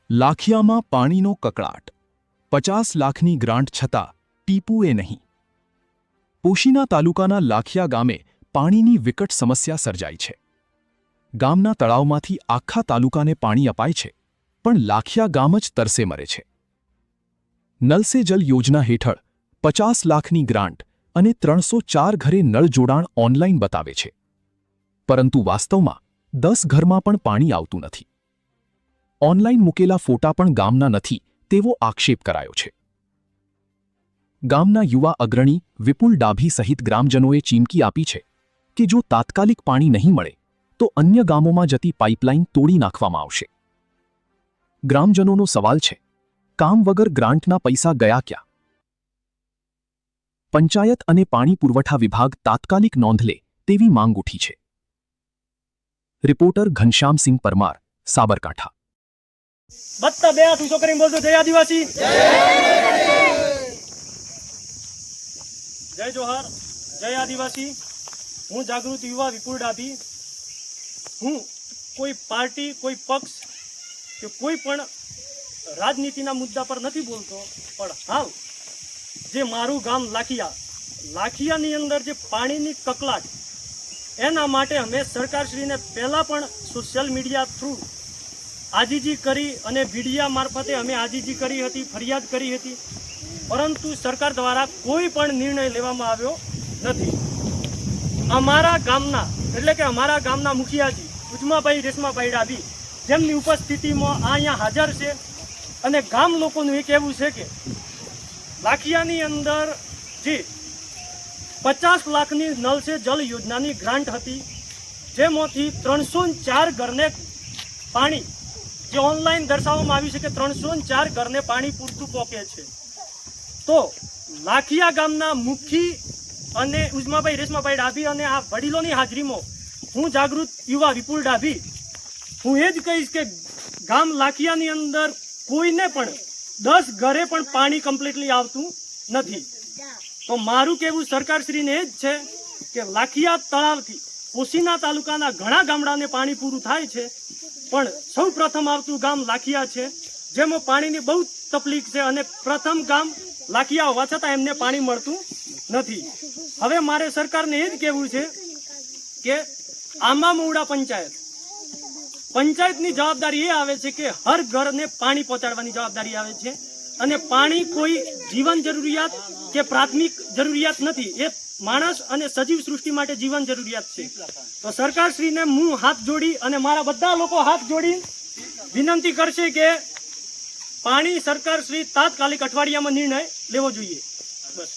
લાખિયામાં પાણીનો કકળાટ, 50 લાખની ગ્રાન્ટ છતાં ટીપુએ નહીં. પોશીના તાલુકાના લાખિયા ગામે પાણીની વિકટ સમસ્યા સર્જાઈ છે. ગામના તળાવમાંથી આખા તાલુકાને પાણી અપાય છે, પણ લાખિયા ગામ જ તરસે મરે છે. નલ સે જલ યોજના હેઠળ 50 લાખની ગ્રાન્ટ અને 304 ઘરે નળ જોડાણ ઓનલાઈન બતાવે છે, પરંતુ વાસ્તવમાં 10 ઘરમાં પણ પાણી આવતું નથી. ઓનલાઈન મૂકેલા ફોટા પણ ગામના નથી તેવો આક્ષેપ કરાયો છે. ગામના યુવા અગ્રણી વિપુલ ડાભી સહિત ગ્રામજનોએ ચીમકી આપી છે કે જો તાત્કાલિક પાણી નહીં મળે તો અન્ય ગામોમાં જતી પાઇપલાઇન તોડી નાખવામાં આવશે. ગ્રામજનોનો સવાલ છે, કામ વગર ગ્રાન્ટના પૈસા ગયા ક્યાં? પંચાયત અને પાણી પુરવઠા વિભાગ તાત્કાલિક નોંધ લે તેવી માંગ ઉઠી છે. રિપોર્ટર ઘનશ્યામસિંહ પરમાર, સાબરકાંઠા. બત્તા બે હાથ ઊંચો કરીને બોલજો, જય આદિવાસી, જય જોહાર, જય આદિવાસી. હું જાગૃત યુવા વિપુલ ડાભી. હું કોઈ પાર્ટી, કોઈ પક્ષ કે કોઈ પણ રાજનીતિના મુદ્દા પર નથી બોલતો, પણ હાલ જે મારું ગામ લાખિયાની અંદર જે પાણીની કકળાટ, એના માટે અમે સરકારશ્રીને પહેલાં પણ સોશિયલ મીડિયા થ્રુ આજીજી કરી અને મીડિયા મારફતે અમે આજીજી કરી હતી, ફરિયાદ કરી હતી, પરંતુ સરકાર દ્વારા કોઈ પણ નિર્ણય લેવામાં આવ્યો નથી. અમારા ગામના મુખિયાજી ઉજમાભાઈ રેશમાભાઈ ડાભી, જેમની ઉપસ્થિતિમાં અહીંયા હાજર છે, અને ગામ લોકોનું એ કહેવું છે કે લાખિયાની અંદર જે 50 લાખની નલ સે જલ યોજનાની ગ્રાન્ટ હતી, જેમાંથી 304 ઘરને પાણી, જે ઓનલાઈન દર્શાવવામાં આવ્યું છે કે 304 ઘરને પાણી પૂરતું પહોંચે છે. તો લાખિયા ગામના મુખી અને ઉજમાભાઈ રેશમાભાઈ ડાભી અને આ વડીલોની હાજરીમાં હું જાગૃત યુવા વિપુલ ડાભી, હું એ જ કહીશ કે ગામ લાખિયાની અંદર કોઈને પણ 10 ઘરે પણ પાણી કમ્પ્લીટલી આવતું નથી. તો મારું કહેવું સરકારશ્રીને એ જ છે કે લાખિયા તળાવથી પોશીના તાલુકાના ઘણા ગામડાને પાણી પૂરું થાય છે, પણ સૌ પ્રથમ આવતું ગામ લાખિયા છે, જેમાં પાણીની બહુ તકલીફ છે, અને પ્રથમ ગામ લાખિયા હોવા છતાં એમને પાણી મળતું નથી. હવે મારે સરકારને એ જ કહેવું છે કે આંબા મોવડા પંચાયતની જવાબદારી એ આવે છે કે હર ઘરને પાણી પહોંચાડવાની જવાબદારી આવે છે, અને પાણી કોઈ જીવન જરૂરિયાત કે પ્રાથમિક જરૂરિયાત નથી, એ માણસ અને સજીવ સૃષ્ટિ માટે જીવન જરૂરિયાત છે. તો સરકારશ્રીને હું હાથ જોડી અને મારા બધા લોકો હાથ જોડી વિનંતી કરશે કે પાણી સરકારશ્રી તાત્કાલિક અઠવાડિયામાં નિર્ણય લેવો જોઈએ. બસ.